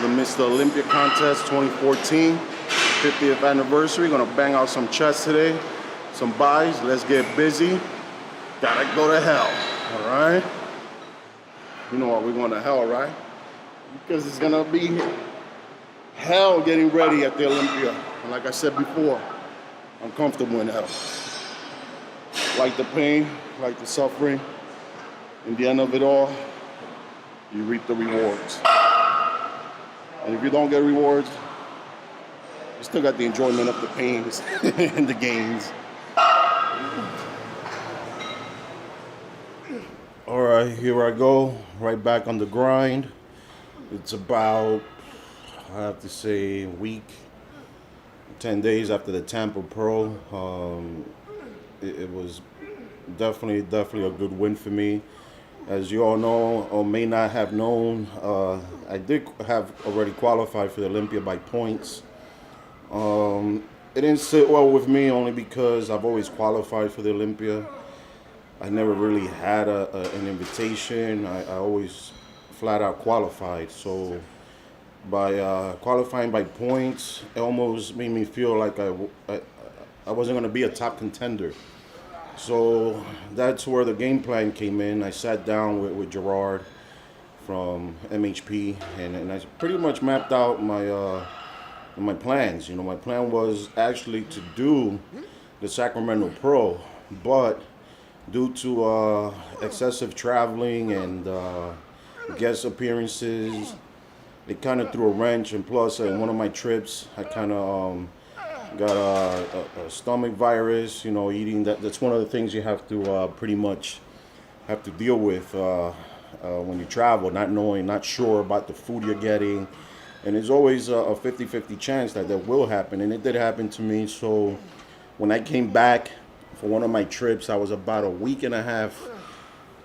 the Mr. Olympia contest 2014, 50th anniversary. Gonna bang out some chest today, some buys. Let's get busy. Gotta go to hell, all right? You know what, we're going to hell, right? Because it's gonna be hell getting ready at the Olympia. And like I said before, I'm comfortable in hell. Like the pain, like the suffering. In the end of it all, you reap the rewards. And if you don't get rewards, you still got the enjoyment of the pains and the gains. All right, here I go, right back on the grind. It's about, I have to say, a week, 10 days after the Tampa Pro. It was definitely a good win for me. As you all know, or may not have known, I did have already qualified for the Olympia by points. It didn't sit well with me only because I've always qualified for the Olympia. I never really had an invitation. I always flat out qualified. So by qualifying by points, it almost made me feel like I wasn't going to be a top contender. So that's where the game plan came in. I sat down with Gerard from MHP, and I pretty much mapped out my plans. You know, my plan was actually to do the Sacramento Pro, but due to excessive traveling and guest appearances, it kind of threw a wrench. And plus, in one of my trips, I kind of got a stomach virus. You know, eating that's one of the things you have to pretty much have to deal with when you travel, not sure about the food you're getting. And there's always a 50-50 chance that will happen, and it did happen to me. So when I came back for one of my trips, I was about a week and a half,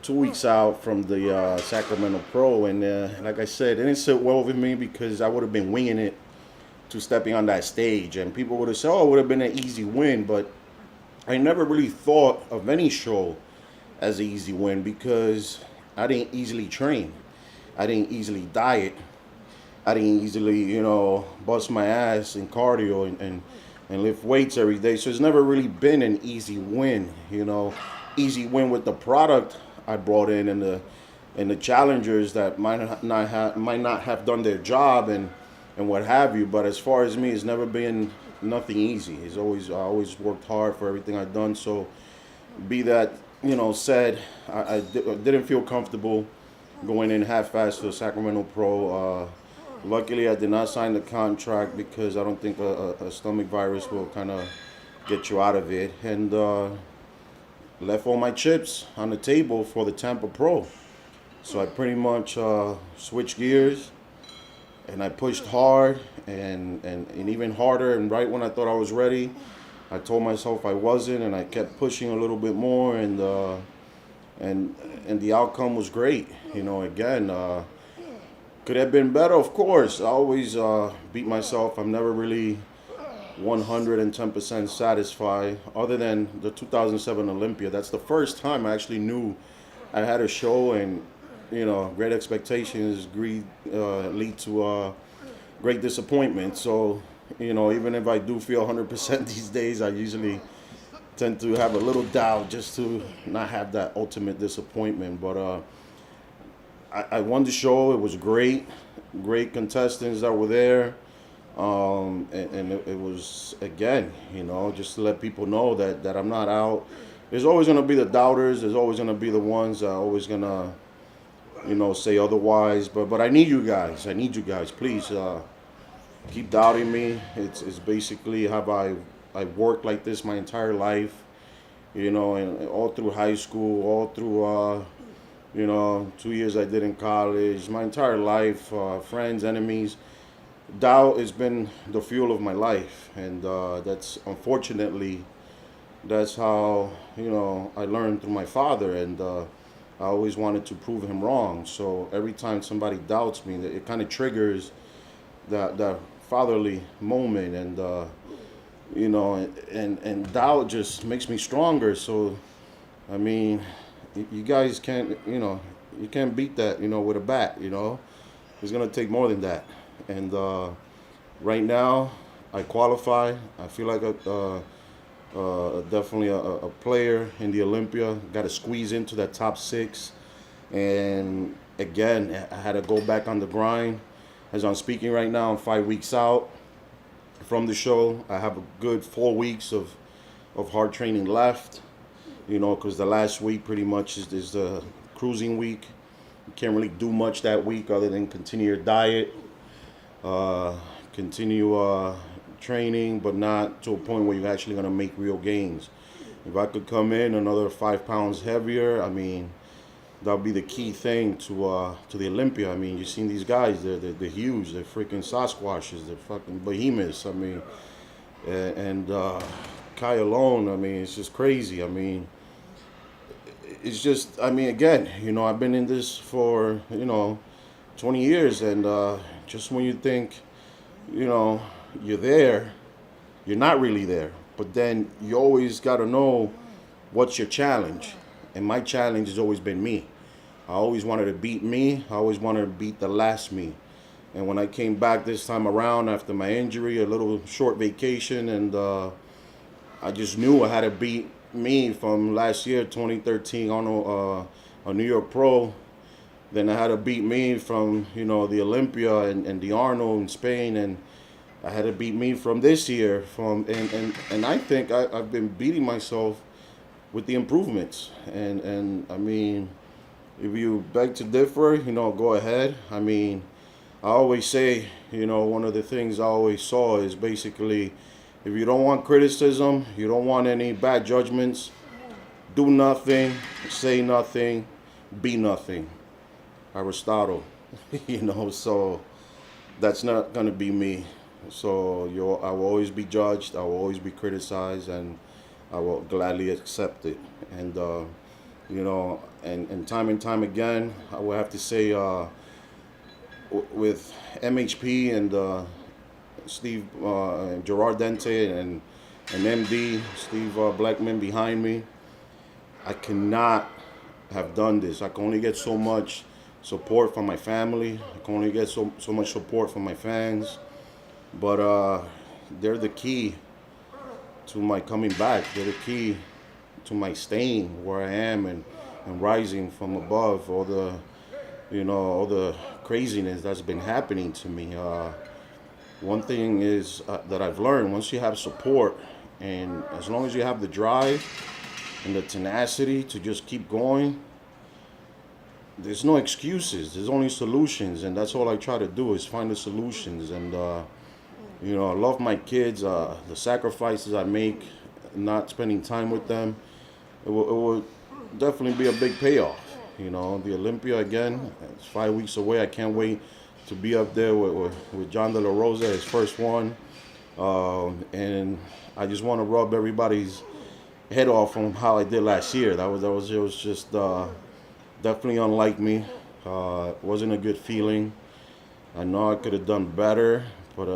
2 weeks out from the Sacramento Pro, and like I said, it didn't sit well with me because I would have been winging it to stepping on that stage, and people would have said, oh, it would have been an easy win, but I never really thought of any show as an easy win because I didn't easily train. I didn't easily diet. I didn't easily, bust my ass in cardio and lift weights every day. So it's never really been an easy win, easy win with the product I brought in and the challengers that might not have done their job and what have you. But as far as me, it's never been nothing easy. I always worked hard for everything I've done. So be that, said, I didn't feel comfortable going in half-assed to the Sacramento Pro. Luckily, I did not sign the contract because I don't think a stomach virus will kind of get you out of it. And left all my chips on the table for the Tampa Pro. So I pretty much switched gears. And I pushed hard and even harder. And right when I thought I was ready, I told myself I wasn't, and I kept pushing a little bit more. And the outcome was great. Again, could have been better, of course. I always beat myself. I'm never really 110% satisfied. Other than the 2007 Olympia, that's the first time I actually knew I had a show and. Great expectations lead to great disappointment. So, even if I do feel 100% these days, I usually tend to have a little doubt just to not have that ultimate disappointment. But I won the show. It was great contestants that were there. And it was, again, just to let people know that I'm not out. There's always going to be the doubters. There's always going to be the ones that are always going to say otherwise, but I need you guys. Please keep doubting me. It's basically how I've worked like this my entire life, and all through high school, all through 2 years I did in college, my entire life, friends, enemies. Doubt has been the fuel of my life, and that's unfortunately that's how I learned through my father, and I always wanted to prove him wrong. So every time somebody doubts me, it kind of triggers that fatherly moment, and and doubt just makes me stronger. So I mean, you guys can't you can't beat that with a bat. It's gonna take more than that. and right now I qualify. I feel like definitely a player in the Olympia. Got to squeeze into that top 6, and again I had to go back on the grind. As I'm speaking right now, I'm 5 weeks out from the show. I have a good 4 weeks of hard training left, because the last week pretty much is the cruising week. You can't really do much that week other than continue your diet, continue training, but not to a point where you're actually going to make real gains. If I could come in another 5 pounds heavier, I mean, that would be the key thing to the Olympia. I mean, you've seen these guys, they're huge, they're freaking Sasquatches, they're fucking behemoths. I mean, and Kai alone, I mean, it's just crazy. I mean, it's just, I mean, again, I've been in this for, 20 years, and just when you think, you're there, you're not really there. But then you always got to know what's your challenge. And my challenge has always been me. I always wanted to beat me. I always wanted to beat the last me. And when I came back this time around after my injury, a little short vacation, and I just knew I had to beat me from last year, 2013, Arnold, a New York Pro. Then I had to beat me from, the Olympia and the Arnold in Spain, and I had to beat me from this year. And I think I've been beating myself with the improvements. And I mean, if you beg to differ, go ahead. I mean, I always say, one of the things I always saw is basically, if you don't want criticism, you don't want any bad judgments, do nothing, say nothing, be nothing. Aristotle, so that's not going to be me. So I will always be judged, I will always be criticized, and I will gladly accept it. And, and time again, I would have to say with MHP and Steve, Gerard Dente and MD, Steve Blackman behind me, I cannot have done this. I can only get so much support from my family. I can only get so much support from my fans. But they're the key to my coming back. They're the key to my staying where I am and rising from above all the craziness that's been happening to me. One thing is that I've learned, once you have support, and as long as you have the drive and the tenacity to just keep going, there's no excuses. There's only solutions, and that's all I try to do is find the solutions. And I love my kids. The sacrifices I make, not spending time with them, it will definitely be a big payoff. The Olympia again, it's 5 weeks away. I can't wait to be up there with John De La Rosa, his first one. And I just want to rub everybody's head off from how I did last year. It was just definitely unlike me. It wasn't a good feeling. I know I could have done better, but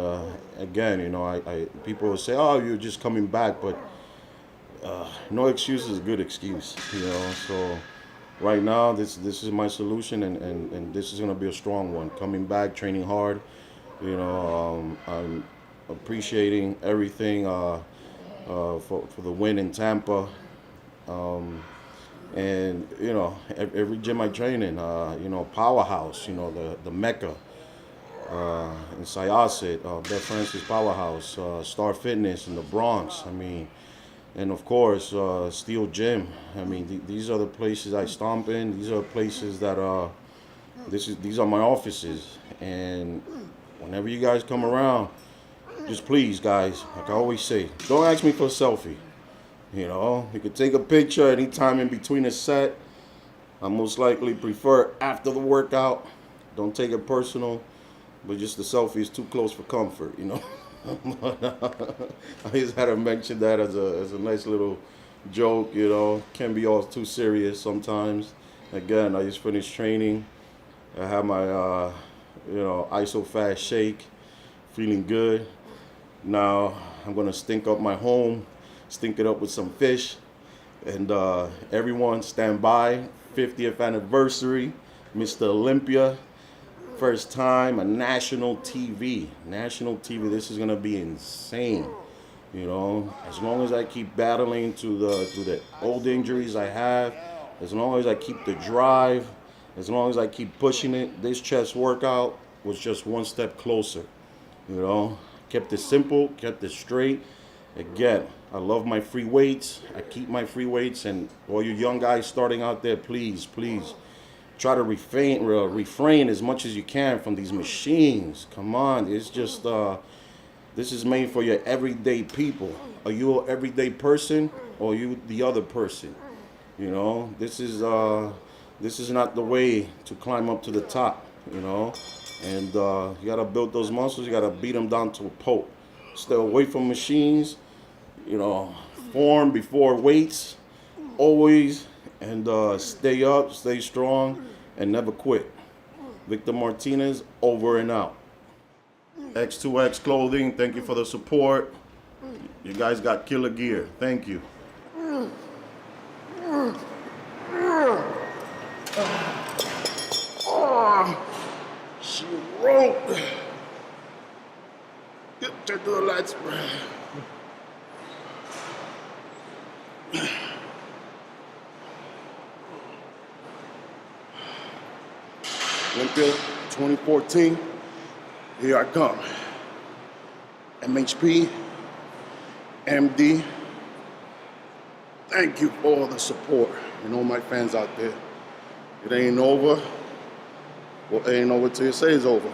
again, I people will say, "Oh, you're just coming back," but no excuse is a good excuse, So right now, this is my solution, and this is gonna be a strong one. Coming back, training hard. I'm appreciating everything for the win in Tampa. And every gym I train in, Powerhouse, the Mecca, in Syosset, Beth Francis Powerhouse, Star Fitness in the Bronx. I mean, and of course, Steel Gym. I mean, these are the places I stomp in. These are places that these are my offices. And whenever you guys come around, just please, guys, like I always say, don't ask me for a selfie. You could take a picture anytime in between a set. I most likely prefer after the workout. Don't take it personal, but just the selfie is too close for comfort, I just had to mention that as a nice little joke, Can't be all too serious sometimes. Again, I just finished training. I have my, ISO fast shake, feeling good. Now I'm gonna stink up my home. Stink it up with some fish, and everyone stand by. 50th anniversary, Mr. Olympia, first time, a national TV. National TV. This is gonna be insane. You know, as long as I keep battling through the old injuries I have, as long as I keep the drive, as long as I keep pushing it, this chest workout was just one step closer. You know, kept it simple, kept it straight. Again, I love my free weights. I keep my free weights, and all you young guys starting out there, please, please try to refrain as much as you can from these machines. Come on, it's just this is made for your everyday people. Are you an everyday person, or are you the other person? You know, this is not the way to climb up to the top. You know, and you gotta build those muscles. You gotta beat them down to a pulp. Stay away from machines. You know, form before weights, always, and stay up, stay strong, and never quit. Victor Martinez, over and out. X2X Clothing, thank you for the support. You guys got killer gear. Thank you. She broke. Check the lights. Olympia 2014. Here I come. MHP, MD. Thank you for all the support and all my fans out there. It ain't over. Well, it ain't over till you say it's over.